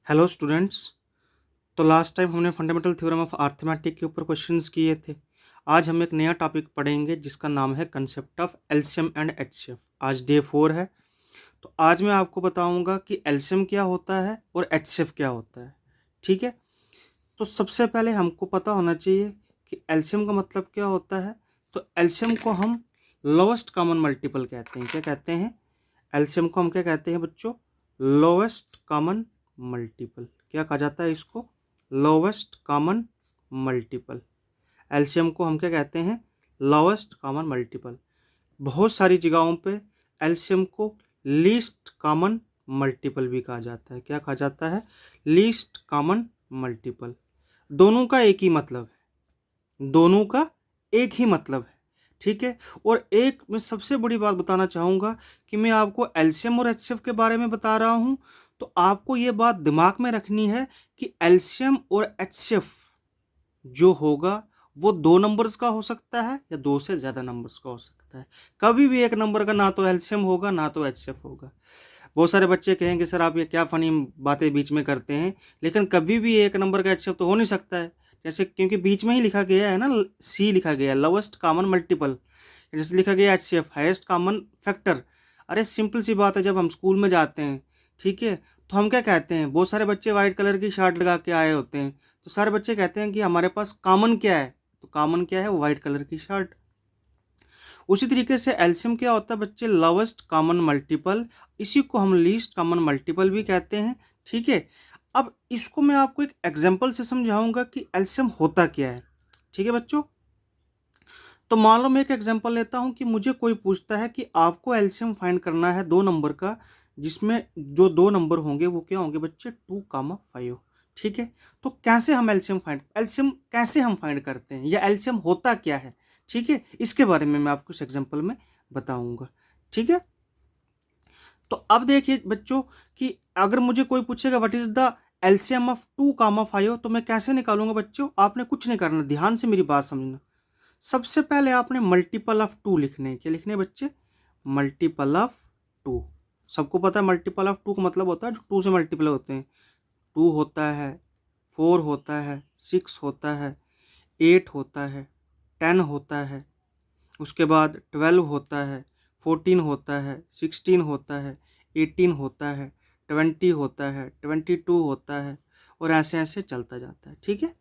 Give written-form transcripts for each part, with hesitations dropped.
Hello students. तो last time हमने fundamental theorem of arithmetic के ऊपर क्वेश्चंस किए थे। आज हम एक नया टॉपिक पढ़ेंगे जिसका नाम है concept of LCM and HCF. आज डे 4 है। तो आज मैं आपको बताऊंगा कि एलसीएम क्या होता है और एचसीएफ क्या होता है। ठीक है। तो सबसे पहले हमको पता होना चाहिए कि एलसीएम का मतलब क्या होता है। तो एलसीएम को हम लोवेस्ट कॉमन मल्टीपल कहते हैं। क्या कहते हैं? एलसीएम को हम क्या कहते हैं बच्चों? Lowest common multiple. क्या कहा जाता है इसको? Lowest common multiple. एलसीएम को हम क्या कहते हैं? Lowest common multiple. बहुत सारी जगहों पे एलसीएम को लीस्ट कॉमन मल्टीपल भी कहा जाता है। क्या कहा जाता है? Least common multiple. दोनों का एक ही मतलब है। दोनों का एक ही मतलब है। ठीक है। और एक मैं सबसे बड़ी बात बताना चाहूँगा कि मैं आपको एलसीएम और एचसीएफ के बारे में बता रहा हूँ। तो आपको ये बात दिमाग में रखनी है कि एलसीएम और एचसीएफ जो होगा वो 2 नंबर्स का हो सकता है या 2 से ज़्यादा नंबर्स का हो सकता है। कभी भी एक नंबर का ना तो एलसीएम होगा ना तो एचसीएफ होगा। बहुत सारे बच्चे कहेंगे सर आप ये क्या फ़नी बातें बीच में करते हैं, लेकिन कभी भी एक नंबर का एचसीएफ तो हो नहीं सकता है। जैसे क्योंकि बीच में ही लिखा गया है ना, सी लिखा गया है, लोवेस्ट कॉमन मल्टीपल। जैसे लिखा गया एचसीएफ, हाईएस्ट कॉमन फैक्टर। अरे सिंपल सी बात है, जब हम स्कूल में जाते हैं, ठीक है, तो हम क्या कहते हैं? बहुत सारे बच्चे वाइट कलर की शर्ट लगा के आए होते हैं, तो सारे बच्चे कहते हैं कि हमारे पास कॉमन क्या है? तो कॉमन क्या है? वो वाइट कलर की शर्ट। उसी तरीके से एलसीएम क्या होता है बच्चे? Lowest common multiple. इसी को हम लीस्ट कॉमन मल्टीपल भी कहते हैं। ठीक है। अब इसको मैं आपको एक एग्जांपल से समझाऊंगा कि एलसीएम होता क्या है। ठीक है बच्चों। तो मान लो मैं एक एग्जांपल लेता हूं कि मुझे कोई पूछता है कि आपको एलसीएम फाइंड करना है 2 नंबर का, जिसमें जो 2 नंबर होंगे वो क्या होंगे बच्चे? 2, 5। ठीक है। तो कैसे हम एलसीएम कैसे हम फाइंड करते हैं या एलसीएम होता क्या है? ठीक है, इसके बारे में मैं आपको इस एग्जांपल में बताऊंगा। ठीक है। तो अब देखिए बच्चों कि अगर मुझे कोई पूछेगा what is the LCM of 2, 5, तो मैं कैसे निकालूंगा बच्चों? आपने कुछ नहीं करना, ध्यान से मेरी बात समझना। सबसे पहले आपने मल्टीपल ऑफ 2 लिखने हैं। क्या लिखने हैं बच्चे? Multiple of 2। सबको पता है मल्टीपल ऑफ 2 का मतलब होता है जो 2 से मल्टीपल होते हैं। 2 होता है, 4 होता है, 6 होता है, 8 होता है, 10 होता है, उसके बाद 12 होता है, 14 होता है, 16 होता है, 18 होता है, 20 होता है, 22 होता है, और ऐसे ऐसे चलता जाता है। ठीक है।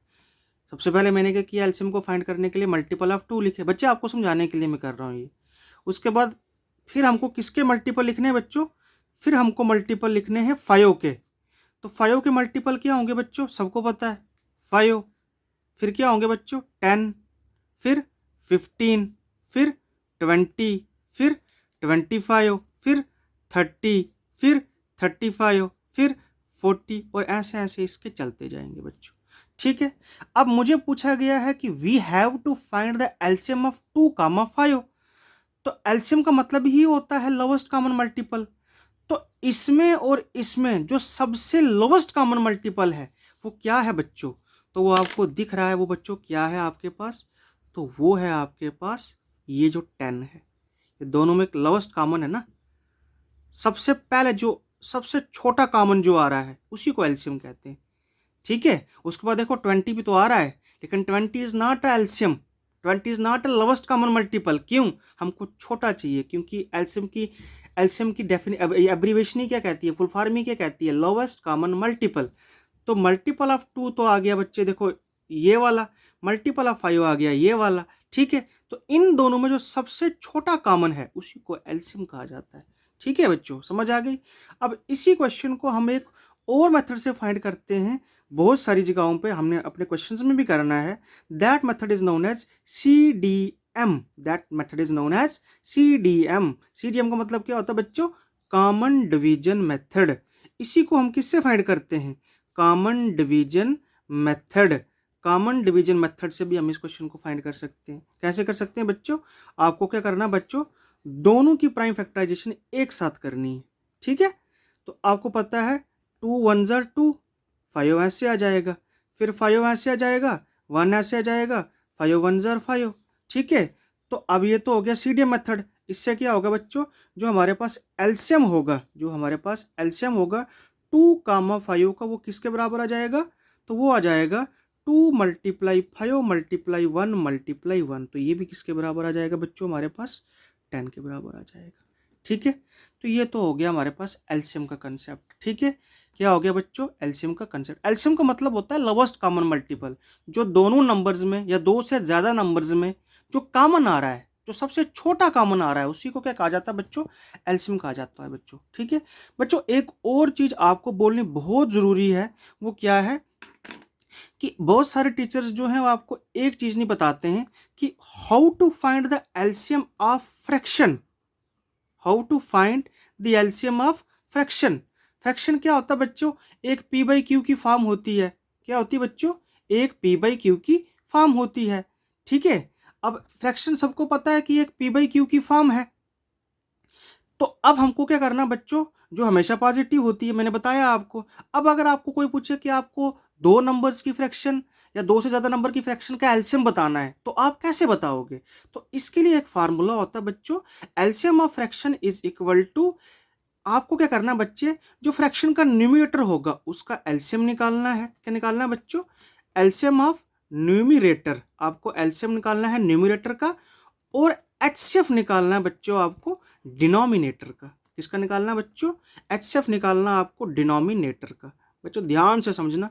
सबसे पहले मैंने क्या किया? एलसीएम को फाइंड करने के लिए मल्टीपल ऑफ 2 लिखे। बच्चे आपको समझाने के लिए मैं कर रहा हूँ ये। उसके बाद फिर हमको किसके मल्टीपल लिखने हैं बच्चों? फिर हमको मल्टीपल लिखने हैं 5 के। तो 5 के मल्टीपल क्या होंगे बच्चों? सबको पता है 5। फिर क्या होंगे बच्चों? 10, फिर 15, फिर 20, फिर 25, फिर 30, फिर 35, फिर 40, और ऐसे ऐसे इसके चलते जाएंगे बच्चों। ठीक है। अब मुझे पूछा गया है कि we have to find the LCM of 2, 5। तो एलसीएम का मतलब ही होता है लोवेस्ट कॉमन मल्टीपल। तो इसमें और इसमें जो सबसे लोवेस्ट कॉमन मल्टीपल है वो क्या है बच्चों? तो वो आपको दिख रहा है। वो बच्चों क्या है आपके पास? तो वो है आपके पास ये जो 10 है। ये दोनों में एक लोवेस्ट कॉमन है ना। सबसे पहले जो सबसे छोटा कॉमन जो आ रहा है उसी को एलसीएम कहते हैं। ठीक है। उसके बाद देखो 20 भी तो आ रहा है, लेकिन 20 is not a LCM. 20 is not a lowest common multiple. क्यों? हमको छोटा चाहिए, क्योंकि एलसीएम की एब्रीवेशन ही क्या कहती है? फुल फॉर्म ही क्या कहती है? Lowest common multiple. तो मल्टीपल ऑफ 2 तो आ गया बच्चे, देखो ये वाला। मल्टीपल ऑफ 5 आ गया ये वाला। ठीक है। तो इन दोनों में जो सबसे छोटा कॉमन है उसी को एलसीएम कहा जाता है। ठीक है बच्चों, समझ आ गई? अब इसी क्वेश्चन को हम एक और मेथड से फाइंड करते हैं। बहुत सारी जगहों पे हमने अपने क्वेश्चंस में भी करना है। That method is known as CDM। That method is known as CDM। CDM का मतलब क्या होता है बच्चों? Common division method. इसी को हम किससे फाइंड करते हैं? Common division method. Common division method से भी हम इस क्वेश्चन को फाइंड कर सकते हैं। कैसे कर सकते हैं बच्चों? आपको क्या करना है बच्चों? दोनों की प्राइम फैक्टराइजेशन एक साथ करनी है। ठीक है। तो आपको पता है 2 1 ज़ा 2, 5 ऐसे आ जाएगा, फिर 5 ऐसे आ जाएगा, 1 ऐसे आ जाएगा, 5 1 ज़ा 5। ठीक है। तो अब ये तो हो गया सीडीएम मेथड। इससे क्या होगा बच्चों? जो हमारे पास एलसीएम होगा 2,5 का वो किसके बराबर आ जाएगा, तो वो आ जाएगा 2 × 5 × 1 × 1। तो ये भी किसके बराबर आ जाएगा बच्चों, हमारे पास 10 के बराबर आ जाएगा। ठीक है, तो ये तो हो गया हमारे पास एलसीएम का कंसेप्ट। ठीक है, क्या हो गया बच्चों, एलसीएम का कंसेप्ट। एलसीएम का मतलब होता है लोवेस्ट कॉमन मल्टीपल, जो दोनों नंबर्स में या दो से ज़्यादा नंबर्स में जो कॉमन आ रहा है, जो सबसे छोटा कॉमन आ रहा है, उसी को क्या कहा जाता है बच्चों, एलसीएम कहा जाता है बच्चों। ठीक है बच्चों, एक और चीज़ आपको बोलनी बहुत ज़रूरी है, वो क्या है कि बहुत सारे टीचर्स जो हैं वो आपको एक चीज़ नहीं बताते हैं कि how to find the LCM of fraction. How to find the LCM of fraction. Fraction क्या होता है बच्चों, एक पी बाई क्यू की फॉर्म होती है। क्या होती है बच्चों, एक पी बाई क्यू की फॉर्म होती है। ठीक है, अब फ्रैक्शन सबको पता है कि एक पी बाई क्यू की फॉर्म है। तो अब हमको क्या करना बच्चों, जो हमेशा पॉजिटिव होती है, मैंने बताया आपको। अब अगर आपको कोई पूछे कि आपको दो नंबर्स की फ्रैक्शन या दो से ज़्यादा नंबर की फ्रैक्शन का एलसीएम बताना है, तो आप कैसे बताओगे। तो इसके लिए एक फार्मूला होता है बच्चों, LCM of fraction is equal to, आपको क्या करना है बच्चे, जो फ्रैक्शन का न्यूमरेटर होगा उसका एलसीएम निकालना है। क्या निकालना है बच्चों, एलसीएम ऑफ न्यूमरेटर। आपको एलसीएम निकालना है न्यूमरेटर का, और एचसीएफ निकालना है बच्चों आपको डिनोमिनेटर का। किसका निकालना है बच्चों, एचसीएफ निकालना आपको डिनोमिनेटर का। बच्चों ध्यान से समझना,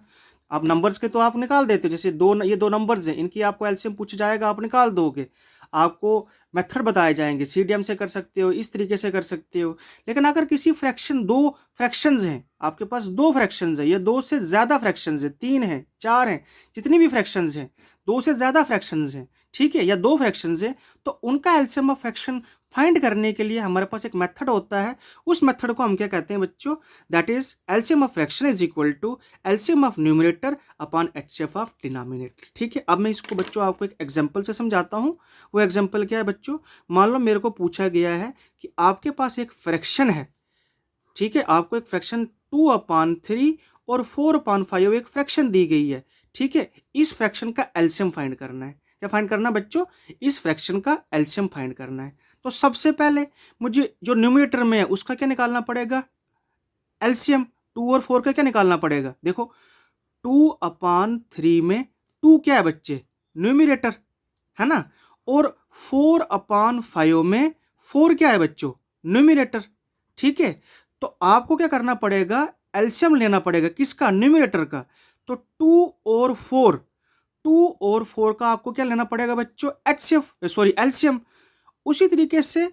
आप नंबर्स के तो आप निकाल देते हो, जैसे ये दो नंबर्स हैं, इनकी आपको एलसीएम पूछ जाएगा, आप निकाल दोगे। आपको मेथड बताए जाएंगे, सीडीएम से कर सकते हो, इस तरीके से कर सकते हो। लेकिन अगर किसी फ्रैक्शन, दो फ्रैक्शंस हैं आपके पास, दो फ्रैक्शंस हैं, या दो से ज़्यादा फ्रैक्शंस हैं, 3 हैं, 4 हैं, जितनी भी फ्रैक्शंस हैं, दो से ज़्यादा फ्रैक्शंस हैं, ठीक है, या दो फ्रैक्शंस हैं, तो उनका एलसीएम ऑफ फ्रैक्शन फाइंड करने के लिए हमारे पास एक मेथड होता है। उस मेथड को हम क्या कहते हैं बच्चों, that is LCM of fraction is equal to LCM of numerator upon HCF of denominator. ठीक है, अब मैं इसको बच्चों आपको एक एग्जांपल से समझाता हूँ। वो एग्जांपल क्या है बच्चों, मान लो मेरे को पूछा गया है कि आपके पास एक फ्रैक्शन है। ठीक है, आपको एक फ्रैक्शन 2/3 और 4/5 एक फ्रैक्शन दी गई है। ठीक है, इस फ्रैक्शन का एलसीएम फाइंड करना है। क्या फाइंड करना बच्चों, इस फ्रैक्शन का एलसीएम फाइंड करना है। तो सबसे पहले मुझे जो न्यूमरेटर में है उसका क्या निकालना पड़ेगा, एलसीएम। 2 और 4 का क्या निकालना पड़ेगा, देखो 2/3 में 2 क्या है बच्चे, न्यूमरेटर है ना, और 4/5 में 4 क्या है बच्चों, न्यूमरेटर। ठीक है, तो आपको क्या करना पड़ेगा, एलसीएम लेना पड़ेगा, किसका, न्यूमरेटर का। तो 2 और 4 का आपको क्या लेना पड़ेगा बच्चों, एचसीएफ, सॉरी एलसीएम। उसी तरीके से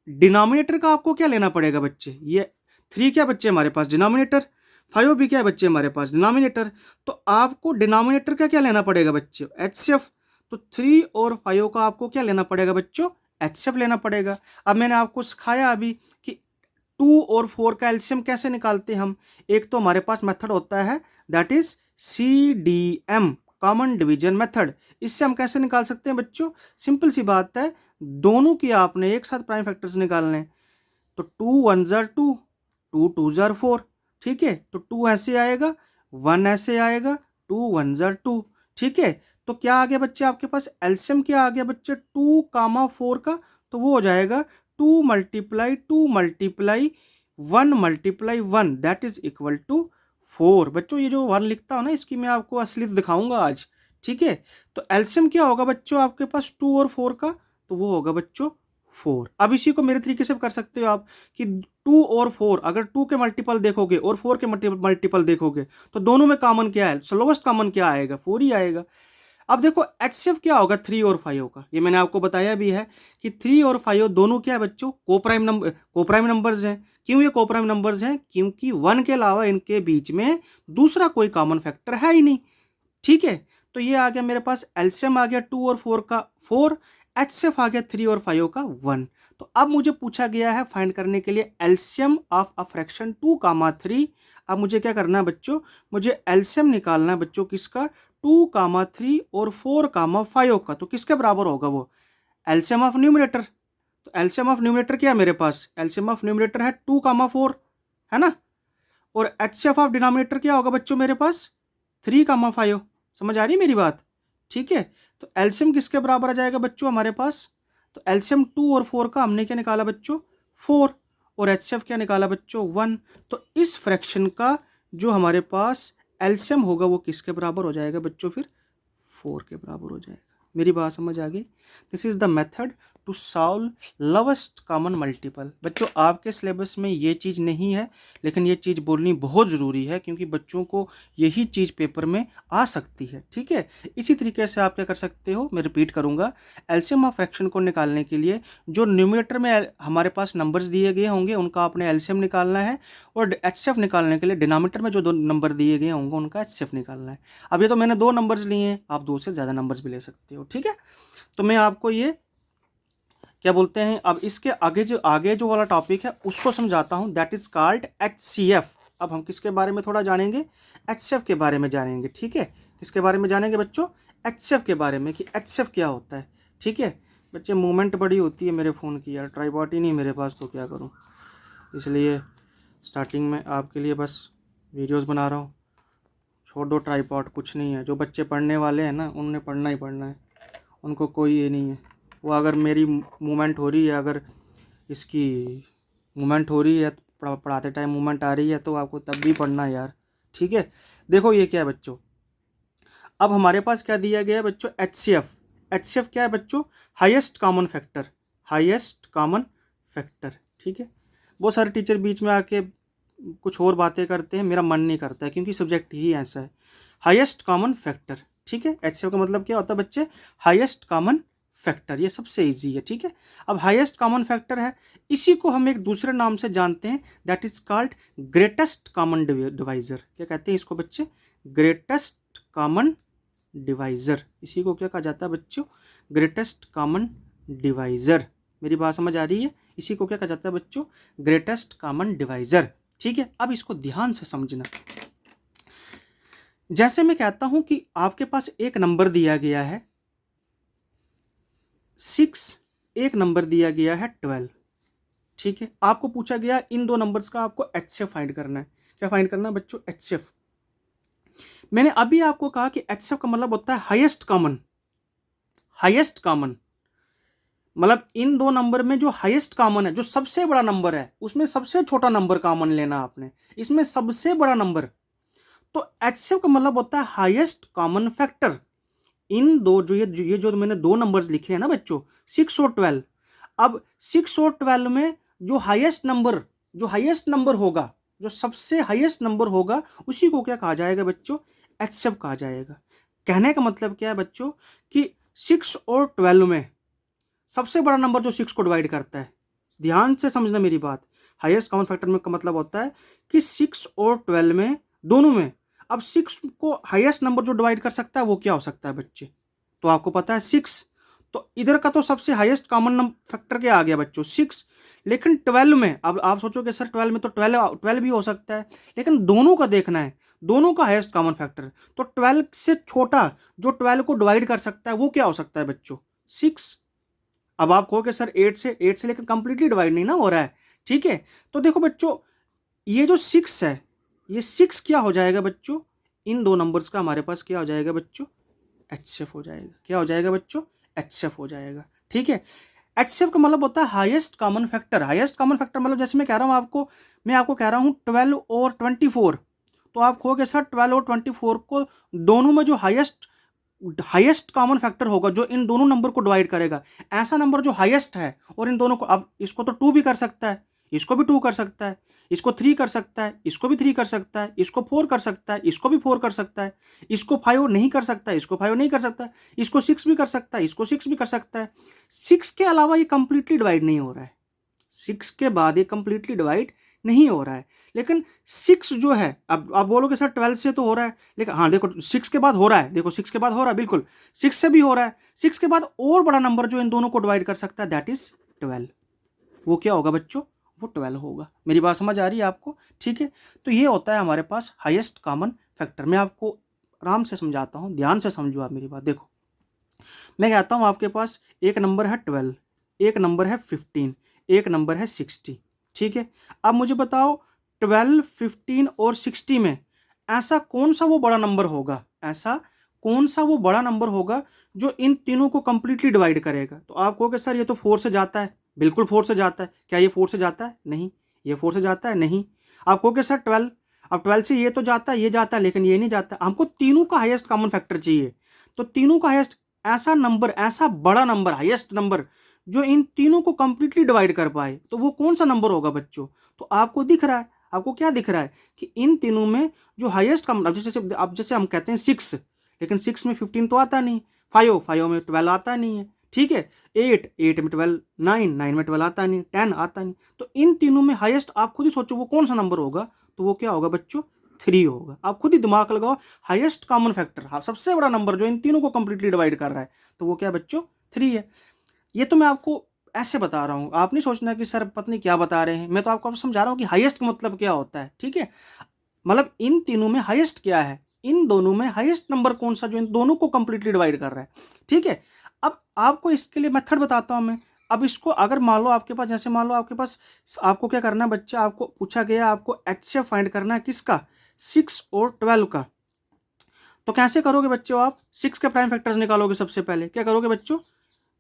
डिनोमिनेटर का आपको क्या लेना पड़ेगा बच्चे, ये 3 क्या बच्चे हमारे पास डिनोमिनेटर, 5 भी क्या है बच्चे हमारे पास डिनोमिनेटर। तो आपको डिनोमिनेटर का क्या लेना पड़ेगा बच्चे, एचसीएफ। तो 3 और 5 का आपको क्या लेना पड़ेगा बच्चों, एचसीएफ लेना पड़ेगा। अब मैंने आपको सिखाया अभी कि 2 और 4 का एलसीएम कैसे निकालते हैं हम। एक तो हमारे पास मेथड होता है that is CDM, common division method. इससे हम कैसे निकाल सकते हैं बच्चों, सिंपल सी बात है, दोनों की आपने एक साथ प्राइम फैक्टर्स निकालने। तो 2 1 जार 2, 2 2 जार 4। ठीक है, तो 2 ऐसे आएगा, 1 ऐसे आएगा, 2 1 जार 2। ठीक है, तो क्या आ गया बच्चे आपके पास, एलसीएम क्या आ गया बच्चे, 2,4 का। तो वो हो जाएगा 2 × 2 × 1 × 1 दैट इज इक्वल टू 4। बच्चों ये जो 1 लिखता हूं ना, इसकी मैं आपको असलियत दिखाऊंगा आज। ठीक है, तो एलसीएम क्या होगा बच्चों आपके पास 2 और 4 का, तो वो होगा बच्चों 4। अब इसी को मेरे तरीके से कर सकते हो आप कि 2 और 4, अगर 2 के मल्टीपल देखोगे और 4 के मल्टीपल देखोगे, तो दोनों में कॉमन क्या है, लोवेस्ट कॉमन क्या आएगा, 4 ही आएगा। अब देखो एचसीएफ क्या होगा 3 और 5 का, ये मैंने आपको बताया भी है कि 3 और 5 दोनों क्या है बच्चों, कोप्राइम नंबर्स हैं। क्यों ये कोप्राइम नंबर्स हैं, क्योंकि 1 के अलावा इनके बीच में दूसरा कोई कॉमन फैक्टर है ही नहीं। ठीक है, तो ये आ गया मेरे पास, एलसीएम आ गया 2 और 4 का 4, एचसीएफ आ गया 3 और 5 का 1। तो अब मुझे पूछा गया है फाइंड करने के लिए एलसीएम ऑफ अ फ्रैक्शन 2,3। अब मुझे क्या करना है बच्चों, मुझे एलसीएम निकालना है बच्चों किसका, 2,3 और 4,5 का। तो किसके बराबर होगा वो, एलसीएम ऑफ न्यूमरेटर। तो एलसीएम ऑफ न्यूमरेटर क्या है मेरे पास, एलसीएम ऑफ न्यूमरेटर है 2,4 है ना, और एचसीएफ ऑफ डिनोमिनेटर क्या होगा बच्चों मेरे पास, 3,5। समझ आ रही है मेरी बात। ठीक है, तो एलसीएम किसके बराबर आ जाएगा बच्चों हमारे पास, तो एलसीएम 2 और 4 का हमने क्या निकाला बच्चों, 4, और एचसीएफ क्या निकाला बच्चों, 1। तो इस फ्रैक्शन का जो हमारे पास एलसीएम होगा वो किसके बराबर हो जाएगा बच्चों, फिर 4 के बराबर हो जाएगा। मेरी बात समझ आ गई। This is the method to solve lowest common multiple. बच्चों आपके सिलेबस में ये चीज़ नहीं है, लेकिन ये चीज़ बोलनी बहुत ज़रूरी है क्योंकि बच्चों को यही चीज़ पेपर में आ सकती है, ठीक है। इसी तरीके से आप क्या कर सकते हो, मैं रिपीट करूँगा, एलसीएम ऑफ फ्रैक्शन को निकालने के लिए जो न्यूमरेटर में हमारे पास नंबर्स दिए गए होंगे उनका आपने एलसीएम निकालना है, और एचसीएफ निकालने के लिए डिनोमिनेटर में जो दो नंबर दिए गए होंगे उनका एचसीएफ निकालना है। अब ये तो मैंने 2 नंबर्स लिए हैं, आप 2 से ज़्यादा नंबर्स भी ले सकते हो, ठीक है। तो मैं आपको ये क्या बोलते हैं, अब इसके आगे जो वाला टॉपिक है उसको समझाता हूँ, दैट इज कॉल्ड एचसीएफ। अब हम किसके बारे में थोड़ा जानेंगे, एचसीएफ के बारे में जानेंगे, ठीक है। किसके बारे में जानेंगे बच्चों, एचसीएफ के बारे में, कि एचसीएफ क्या होता है, ठीक है। बच्चे मूवमेंट बड़ी होती है मेरे फ़ोन की यार, ट्राइपॉड ही नहीं मेरे पास तो क्या करूँ, इसलिए स्टार्टिंग में आपके लिए बस वीडियोस बना रहा हूँ। छोड़ दो ट्राइपॉड, कुछ नहीं है। जो बच्चे पढ़ने वाले हैं ना उन्हें पढ़ना ही पढ़ना है, उनको कोई ये नहीं है। वो अगर मेरी मूवमेंट हो रही है, अगर इसकी मूवमेंट हो रही है, पढ़ाते टाइम मूवमेंट आ रही है तो आपको तब भी पढ़ना है यार, ठीक है। देखो ये क्या है बच्चों, अब हमारे पास क्या दिया गया है बच्चों, एचसीएफ। एचसीएफ क्या है बच्चों, highest common factor, highest common factor, ठीक है। बहुत सारे टीचर बीच में आके कुछ और बातें करते हैं, मेरा मन नहीं करता है क्योंकि सब्जेक्ट ही ऐसा है, हाईएस्ट कॉमन फैक्टर, ठीक है। एचसीएफ का मतलब क्या होता है बच्चे, हाईएस्ट कॉमन फैक्टर, ये सबसे इजी है, ठीक है। अब हाईएस्ट कॉमन फैक्टर है, इसी को हम एक दूसरे नाम से जानते हैं, that is called greatest common divisor. क्या कहते हैं इसको बच्चे, ग्रेटेस्ट कॉमन डिवाइजर। इसी को क्या कहा जाता है बच्चों, ग्रेटेस्ट कॉमन डिवाइजर। मेरी बात समझ आ रही है, इसी को क्या कहा जाता है बच्चों, ग्रेटेस्ट कॉमन डिवाइजर, ठीक है। अब इसको ध्यान से समझना, जैसे मैं कहता हूं कि आपके पास एक नंबर दिया गया है 6, एक नंबर दिया गया है 12, ठीक है। आपको पूछा गया इन दो नंबर्स का आपको एचसीएफ फाइंड करना है। क्या फाइंड करना है बच्चों, एचसीएफ। मैंने अभी आपको कहा कि एचसीएफ का मतलब होता है हाईएस्ट कॉमन, हाईएस्ट कॉमन मतलब इन दो नंबर में जो हाईएस्ट कॉमन है, जो सबसे बड़ा नंबर है, उसमें सबसे छोटा नंबर कॉमन लेना आपने, इसमें सबसे बड़ा नंबर। तो एचसीएफ का मतलब होता है हाईएस्ट कॉमन फैक्टर। इन दो ये जो मैंने दो नंबर्स लिखे हैं ना बच्चों, 6 और 12। अब 6 और 12 में जो हाईएस्ट नंबर होगा, जो सबसे हाईएस्ट नंबर होगा, उसी को क्या कहा जाएगा बच्चों, एचसीएफ कहा जाएगा। कहने का मतलब क्या है बच्चों, कि 6 और 12 में सबसे बड़ा नंबर जो 6 को डिवाइड करता है, ध्यान से समझना मेरी बात, हाईएस्ट कॉमन फैक्टर में का मतलब होता है कि 6 और 12 में, दोनों में, अब 6 को हाईएस्ट नंबर जो डिवाइड कर सकता है वो क्या हो सकता है बच्चे, तो आपको पता है 6, तो इधर का तो सबसे हाईएस्ट कॉमन फैक्टर क्या आ गया बच्चों, 6। लेकिन 12 में, अब आप सोचोगे सर 12 में तो 12 भी हो सकता है, लेकिन दोनों का देखना है, दोनों का हाईएस्ट कॉमन फैक्टर। तो 12 से छोटा जो 12 को डिवाइड कर सकता है वो क्या हो सकता है बच्चों, 6। अब आप कहोगे सर 8 से लेकर कंप्लीटली डिवाइड नहीं ना हो रहा है, ठीक है। तो देखो बच्चों, ये जो 6 है, ये 6 क्या हो जाएगा बच्चों, इन दो नंबर्स का हमारे पास क्या हो जाएगा बच्चों, एचसीएफ हो जाएगा। क्या हो जाएगा बच्चों, एचसीएफ हो जाएगा, ठीक है। एचसीएफ का मतलब होता है highest common factor. Highest common factor मतलब जैसे मैं कह रहा हूं आपको, मैं आपको कह रहा हूं 12 और 24, तो आप कहोगे सर 12 और 24 को दोनों में जो हाईएस्ट कॉमन फैक्टर होगा, जो इन दोनों नंबर को डिवाइड करेगा, ऐसा नंबर जो हाईएस्ट है और इन दोनों को, अब इसको तो 2 भी कर सकता है, इसको भी 2 कर सकता है, इसको 3 कर सकता है, इसको भी 3 कर सकता है, इसको 4 कर सकता है, इसको भी 4 कर सकता है, इसको 5 नहीं कर सकता है, इसको 5 नहीं कर सकता है, इसको 6 भी कर सकता है, इसको 6 भी कर सकता है। 6 के अलावा ये कंप्लीटली डिवाइड नहीं हो रहा है, 6 के बाद ये कंप्लीटली डिवाइड नहीं हो रहा है। लेकिन 6 जो है, अब आप बोलोगे सर 12 से तो हो रहा है, लेकिन हाँ देखो 6 के बाद हो रहा है, देखो 6 के बाद हो रहा है, बिल्कुल 6 से भी हो रहा है। 6 के बाद और बड़ा नंबर जो इन दोनों को डिवाइड कर सकता है, दैट इज 12। वो क्या होगा बच्चों, वो 12 होगा। मेरी बात समझ आ रही है आपको, ठीक है। तो ये होता है हमारे पास हाईएस्ट कॉमन फैक्टर। मैं आपको आराम से समझाता हूँ, ध्यान से समझो आप मेरी बात। देखो मैं कहता हूँ आपके पास एक नंबर है 12, एक नंबर है 15, एक नंबर है 60, ठीक है। अब मुझे बताओ 12, 15 और 60 में ऐसा कौन सा वो बड़ा नंबर होगा, ऐसा कौन सा वो बड़ा नंबर होगा जो इन तीनों को कंप्लीटली डिवाइड करेगा। तो आप कहोगे सर ये तो 4 से जाता है, बिल्कुल 4 से जाता है। क्या ये 4 से जाता है, नहीं। ये 4 से जाता है, नहीं। आप कहोगे सर 12, अब 12 से ये तो जाता है, ये जाता है, लेकिन ये नहीं जाता। हमको तीनों का हाईएस्ट कॉमन फैक्टर चाहिए। तो तीनों का हाईएस्ट ऐसा नंबर, ऐसा बड़ा नंबर, हाईएस्ट नंबर जो इन तीनों को कंप्लीटली डिवाइड कर पाए, तो वो कौन सा नंबर होगा बच्चों? तो आपको दिख रहा है, आपको क्या दिख रहा है कि इन तीनों में जो हाईएस्ट कॉमन, अब जैसे हम कहते हैं 6, लेकिन 6 में 15 तो आता नहीं, 5 में 12 आता नहीं है, ठीक है, 8 में 12, 9 में 12 आता नहीं, 10 आता नहीं। तो इन तीनों में हाईएस्ट आप खुद ही सोचो वो कौन सा नंबर होगा, तो वो क्या होगा बच्चों? 3 होगा। आप खुद ही दिमाग लगाओ, हाईएस्ट कॉमन फैक्टर, सबसे बड़ा नंबर जो इन तीनों को कंप्लीटली डिवाइड कर रहा है, तो वो क्या बच्चों? 3 है। ये तो मैं आपको ऐसे बता रहा हूँ, आप नहीं सोचना कि सर पता नहीं क्या बता रहे हैं, मैं तो आपको समझा रहा हूँ कि हाईएस्ट मतलब क्या होता है, ठीक है। मतलब इन तीनों में हाईएस्ट क्या है, इन दोनों में हाईएस्ट नंबर कौन सा जो इन दोनों को कंप्लीटली डिवाइड कर रहा है, ठीक है। अब आपको इसके लिए मेथड बताता हूं मैं। अब इसको अगर मान लो आपके पास, जैसे मान लो आपके पास, आपको क्या करना है बच्चा, आपको पूछा गया आपको एचसीएफ फाइंड करना है किसका? 6 और 12 का। तो कैसे करोगे बच्चों? आप 6 के प्राइम फैक्टर्स निकालोगे। सबसे पहले क्या करोगे बच्चों?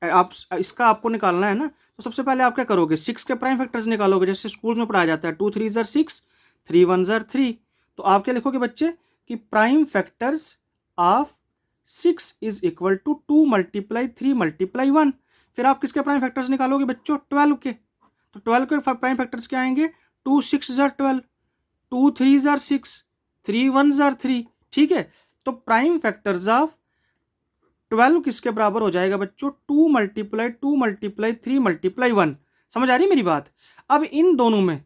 आप इसका आपको निकालना है ना, तो सबसे पहले आप क्या करोगे? 6 के प्राइम फैक्टर्स निकालोगे, जैसे स्कूल में पढ़ाया जाता है, 2 3 ज़र 6, 3 1 ज़र 3। तो आप क्या लिखोगे बच्चे कि prime factors of 6 is equal to 2 multiply 3 multiply 1। फिर आप किसके प्राइम फैक्टर्स निकालोगे बच्चों? 12 के। तो 12 के प्राइम फैक्टर्स क्या आएंगे? 2 6 ज़र 12, 2 3 ज़र 6, 3 1 ज़र 3, ठीक है। तो प्राइम फैक्टर्स ऑफ 12 किसके बराबर हो जाएगा बच्चों? 2 मल्टीप्लाई 2 मल्टीप्लाई 3 मल्टीप्लाई 1। समझ आ रही है मेरी बात? अब इन दोनों में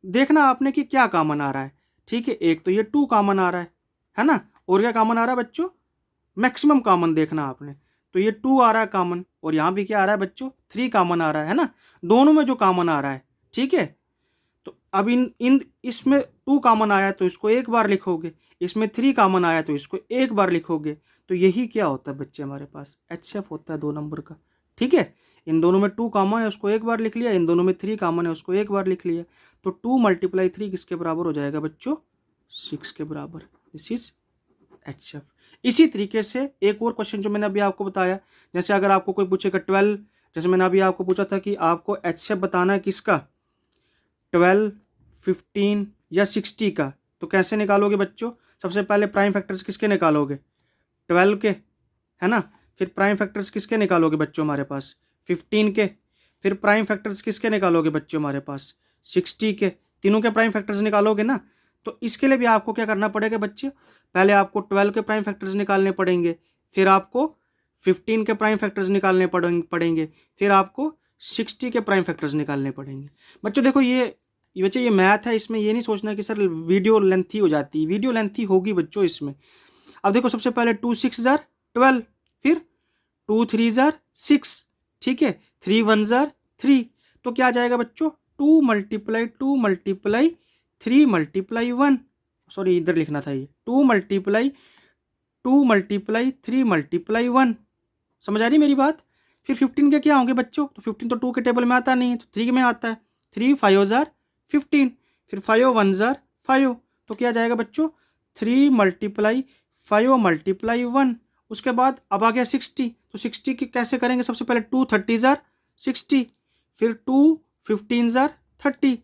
देखना आपने कि क्या कॉमन आ रहा है, ठीक है। एक तो ये 2 कॉमन आ रहा है ना, और क्या कॉमन आ रहा है बच्चों? मैक्सिमम कॉमन देखना आपने, तो ये 2 आ रहा है कॉमन, और यहाँ भी क्या आ रहा है बच्चों? 3 कॉमन आ रहा है ना, दोनों में जो कॉमन आ रहा है, ठीक है। तो अब इन इन इसमें 2 कॉमन आया तो इसको एक बार लिखोगे, इसमें 3 कॉमन आया तो इसको एक बार लिखोगे। तो यही क्या होता है बच्चे, हमारे पास एचसीएफ होता है 2 नंबर का, ठीक है। इन दोनों में 2 कॉमन है, उसको एक बार लिख लिया, इन दोनों में 3 कॉमन है, उसको एक बार लिख लिया। तो 2 मल्टीप्लाई 3 किसके बराबर हो जाएगा बच्चों? 6 के बराबर। This is HCF. इसी तरीके से एक और क्वेश्चन जो मैंने अभी आपको बताया, जैसे अगर आपको कोई पूछेगा 12, जैसे मैंने अभी आपको पूछा था कि आपको एचसीएफ बताना है किसका? 12, 15 या 60 का। तो कैसे निकालोगे बच्चों? सबसे पहले प्राइम फैक्टर्स किसके निकालोगे? 12 के, है ना। फिर प्राइम फैक्टर्स किसके निकालोगे बच्चों हमारे पास? 15 के। फिर प्राइम फैक्टर्स किसके निकालोगे बच्चों हमारे पास? 60 के। तीनों के प्राइम फैक्टर्स निकालोगे ना। तो इसके लिए भी आपको क्या करना पड़ेगा बच्चे? पहले आपको 12 के प्राइम फैक्टर्स निकालने पड़ेंगे, फिर आपको 15 के प्राइम फैक्टर्स निकालने पड़ेंगे, फिर आपको 60 के प्राइम फैक्टर्स निकालने पड़ेंगे। बच्चों देखो ये बच्चे ये मैथ है, इसमें ये नहीं सोचना कि सर वीडियो लेंथी हो जाती है, वीडियो लेंथी होगी बच्चों इसमें। अब देखो सबसे पहले 2 6 ज़र 12, फिर 2 3 ज़र 6, ठीक है, 3 1 ज़र 3। तो क्या आ जाएगा बच्चों? 2 मल्टीप्लाई 2 मल्टीप्लाई 3 मल्टीप्लाई 1, सॉरी इधर लिखना था ये, 2 मल्टीप्लाई 2 मल्टीप्लाई 3 मल्टीप्लाई 1। समझ आ रही मेरी बात? फिर 15 के क्या होंगे बच्चों? तो 15 तो 2 के टेबल में आता नहीं है, तो 3 में आता है। 3 5 ज़र 15, फिर 5 1 ज़र 5। तो क्या जाएगा बच्चों? 3 मल्टीप्लाई 5 मल्टीप्लाई 1। उसके बाद अब आ गया 60, तो 60 की कैसे करेंगे? सबसे पहले 2 30 ज़र 60, फिर 2 15 ज़र 30,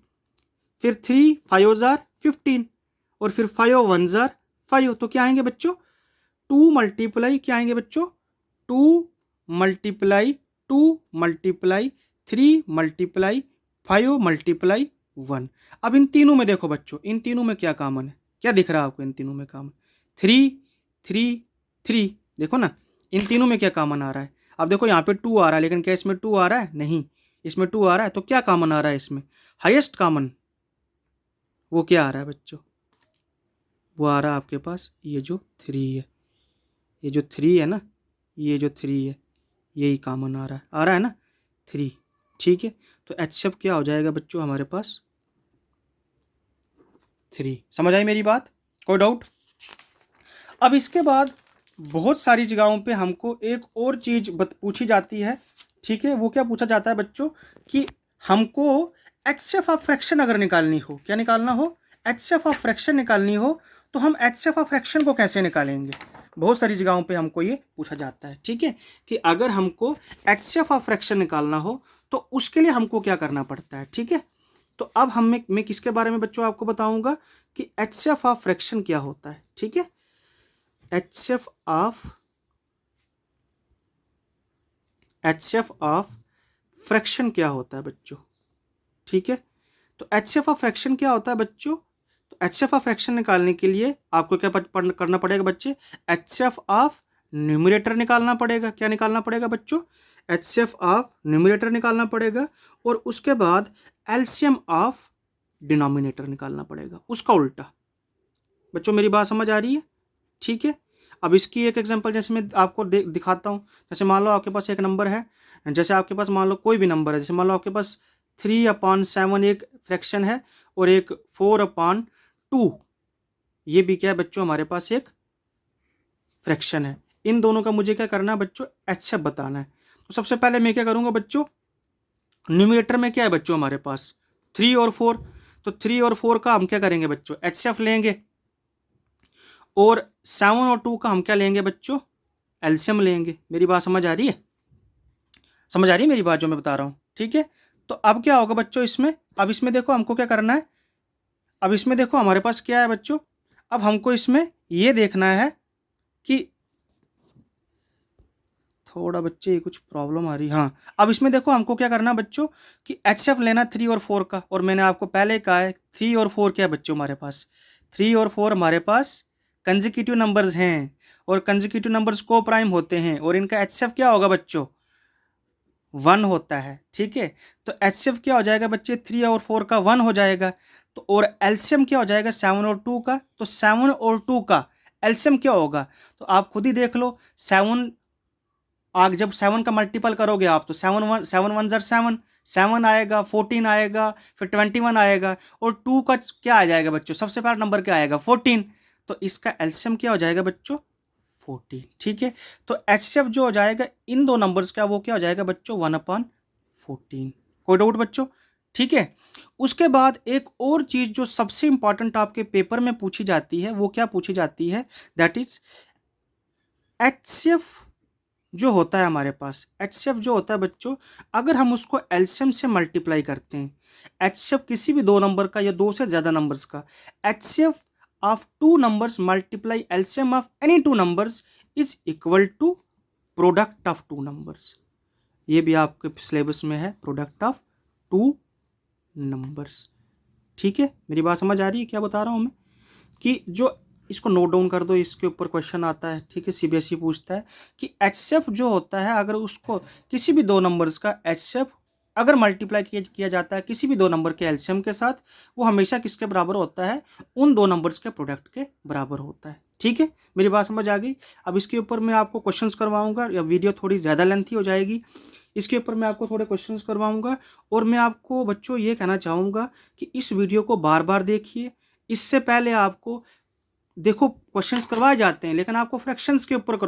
फिर 3 5 ज़र 15, और फिर 5 1 ज़र 5। तो क्या आएंगे बच्चों? 2 मल्टीप्लाई क्या आएंगे बच्चों? 2 मल्टीप्लाई 2 मल्टीप्लाई 3 मल्टीप्लाई 5 मल्टीप्लाई 1। अब इन तीनों में देखो बच्चों, इन तीनों में क्या कॉमन है? क्या दिख रहा है आपको इन तीनों में कॉमन? 3 3 3। देखो ना इन तीनों में क्या कॉमन आ रहा है। अब देखो यहाँ पे 2 आ रहा है, लेकिन क्या इसमें 2 आ रहा है? नहीं, इसमें 2 आ रहा है। तो क्या कॉमन आ रहा है इसमें? Highest common. वो क्या आ रहा है बच्चों? वो आ रहा है आपके पास ये जो 3 है, ये जो 3 है ना, ये जो 3 है यही कॉमन आ रहा है ना 3, ठीक है। तो एचसीएफ क्या हो जाएगा बच्चों हमारे पास? 3। समझ आई मेरी बात? कोई डाउट? अब इसके बाद बहुत सारी जगहों पे हमको एक और चीज़ पूछी जाती है, ठीक है। वो क्या पूछा जाता है बच्चों कि हमको एचसीएफ ऑफ फ्रैक्शन अगर निकालनी हो, क्या निकालना हो? एचसीएफ ऑफ फ्रैक्शन निकालनी हो, तो हम एचसीएफ ऑफ फ्रैक्शन को कैसे निकालेंगे? बहुत सारी जगहों पे हमको ये पूछा जाता है, ठीक है, कि अगर हमको एचसीएफ ऑफ फ्रैक्शन निकालना हो तो उसके लिए हमको क्या करना पड़ता है, ठीक है। तो अब मैं किसके बारे में बच्चों आपको बताऊंगा कि HCF ऑफ फ्रैक्शन क्या होता है। ठीक है, HCF ऑफ फ्रैक्शन क्या होता है बच्चों। ठीक है, तो HCF ऑफ फ्रैक्शन क्या होता है बच्चों। तो HCF ऑफ फ्रैक्शन निकालने के लिए आपको क्या करना पड़ेगा बच्चे, HCF ऑफ न्यूमरेटर निकालना पड़ेगा। क्या निकालना पड़ेगा बच्चों, HCF ऑफ न्यूमरेटर निकालना पड़ेगा, और उसके बाद LCM ऑफ डिनोमिनेटर निकालना पड़ेगा, उसका उल्टा। बच्चों मेरी बात समझ आ रही है। ठीक है, अब इसकी एक एग्जांपल जैसे मैं आपको दिखाता हूँ। जैसे मान लो आपके पास एक नंबर है, जैसे आपके पास मान लो कोई भी नंबर है, जैसे मान लो आपके पास 3/7 एक फ्रैक्शन है और एक 4/2 ये भी क्या है बच्चों हमारे पास एक फ्रैक्शन है। इन दोनों का मुझे क्या करना है बच्चों, HCF बताना है। तो सबसे पहले मैं क्या करूंगा बच्चों, न्यूमरेटर में क्या है बच्चों हमारे पास 3 और 4, तो 3 और 4 का हम क्या करेंगे बच्चों, HCF लेंगे, और 7 और 2 का हम क्या लेंगे बच्चों, LCM लेंगे। मेरी बात समझ आ रही है, समझ आ रही है मेरी बात जो मैं बता रहा हूँ। ठीक है, तो अब क्या होगा बच्चों इसमें, अब इसमें देखो हमको क्या करना है, अब इसमें देखो हमारे पास क्या है बच्चों, अब हमको इसमें ये देखना है कि थोड़ा बच्चे कुछ प्रॉब्लम आ रही है। हाँ, अब इसमें देखो हमको क्या करना है बच्चों कि HCF लेना 3 और 4 का, और मैंने आपको पहले कहा है 3 और 4 क्या है बच्चों हमारे पास, 3 और 4 हमारे पास कंसेक्यूटिव नंबर्स हैं, और कंसेक्यूटिव नंबर्स को प्राइम होते हैं, और इनका HCF क्या होगा बच्चों 1 होता है। ठीक है, तो HCF क्या हो जाएगा बच्चे 3 और 4 का 1 हो जाएगा, तो और LCM क्या हो जाएगा 7 और 2 का, तो 7 और 2 का LCM क्या होगा, तो आप खुद ही देख लो। 7 आग जब 7 का मल्टीपल करोगे आप, तो 7 ज़र 7, 7 आएगा, 14 आएगा, फिर 21 आएगा, और 2 का क्या आ जाएगा बच्चों, सबसे पहला नंबर क्या आएगा 14, तो इसका एलसीएम क्या हो जाएगा बच्चों 14। ठीक है, तो HCF जो हो जाएगा इन दो नंबर्स का वो क्या हो जाएगा बच्चों 1/14। कोई डाउट बच्चों। ठीक है, उसके बाद एक और चीज जो सबसे इंपॉर्टेंट आपके पेपर में पूछी जाती है, वो क्या पूछी जाती है, दैट इज HCF जो होता है हमारे पास, HCF जो होता है बच्चों, अगर हम उसको LCM से मल्टीप्लाई करते हैं, HCF किसी भी दो नंबर का या दो से ज्यादा नंबर्स का, HCF of two numbers multiply LCM of any two numbers is equal to product of two numbers. ये भी आपके सिलेबस में है, प्रोडक्ट ऑफ टू नंबर्स। ठीक है, मेरी बात समझ आ रही है क्या बता रहा हूं मैं, कि जो इसको नोट डाउन कर दो, इसके ऊपर क्वेश्चन आता है। ठीक है, CBSE पूछता है कि HCF जो होता है, अगर उसको किसी भी दो नंबर्स का HCF अगर मल्टीप्लाई किया जाता है किसी भी दो नंबर के LCM के साथ, वो हमेशा किसके बराबर होता है, उन दो नंबर्स के प्रोडक्ट के बराबर होता है। ठीक है, मेरी बात समझ आ गई। अब इसके ऊपर मैं आपको क्वेश्चंस करवाऊंगा, या वीडियो थोड़ी ज़्यादा लेंथी हो जाएगी, इसके ऊपर मैं आपको थोड़े क्वेश्चंस करवाऊंगा, और मैं आपको बच्चों ये कहना चाहूँगा कि इस वीडियो को बार बार देखिए। इससे पहले आपको देखो क्वेश्चंस करवाए जाते हैं, लेकिन आपको फ्रैक्शंस के ऊपर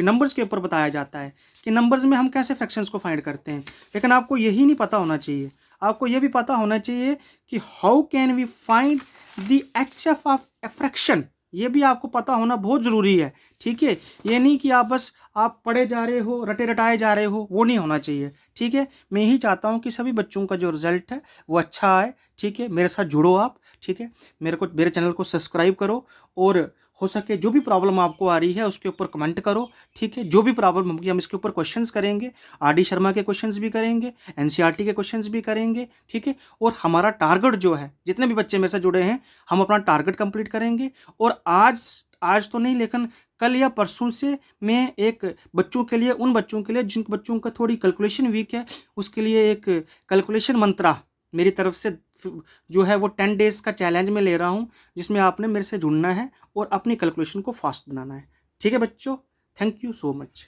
नंबर्स के ऊपर बताया जाता है कि नंबर्स में हम कैसे फ्रैक्शंस को फाइंड करते हैं, लेकिन आपको यही नहीं पता होना चाहिए, आपको यह भी पता होना चाहिए कि how can we find the HCF of a fraction, ये भी आपको पता होना बहुत ज़रूरी है। ठीक है, ये नहीं कि आप पढ़े जा रहे हो, रटे रटाए जा रहे हो, वो नहीं होना चाहिए। ठीक है, मैं ही चाहता हूँ कि सभी बच्चों का जो रिजल्ट है वो अच्छा आए। ठीक है, मेरे साथ जुड़ो आप। ठीक है, मेरे चैनल को सब्सक्राइब करो, और हो सके जो भी प्रॉब्लम आपको आ रही है उसके ऊपर कमेंट करो। ठीक है, जो भी प्रॉब्लम होगी हम इसके ऊपर क्वेश्चंस करेंगे, RD शर्मा के क्वेश्चंस भी करेंगे, NCERT के क्वेश्चंस भी करेंगे। ठीक है, और हमारा टारगेट जो है, जितने भी बच्चे मेरे साथ जुड़े हैं, हम अपना टारगेट कंप्लीट करेंगे। और आज तो नहीं, लेकिन कल या परसों से मैं एक बच्चों के लिए, उन बच्चों के लिए जिन बच्चों का थोड़ी कैलकुलेशन वीक है, उसके लिए एक कैलकुलेशन मंत्रा मेरी तरफ से जो है वो 10 डेज का चैलेंज में ले रहा हूं, जिसमें आपने मेरे से जुड़ना है और अपनी कैलकुलेशन को फास्ट बनाना है। ठीक है बच्चों, थैंक यू सो मच।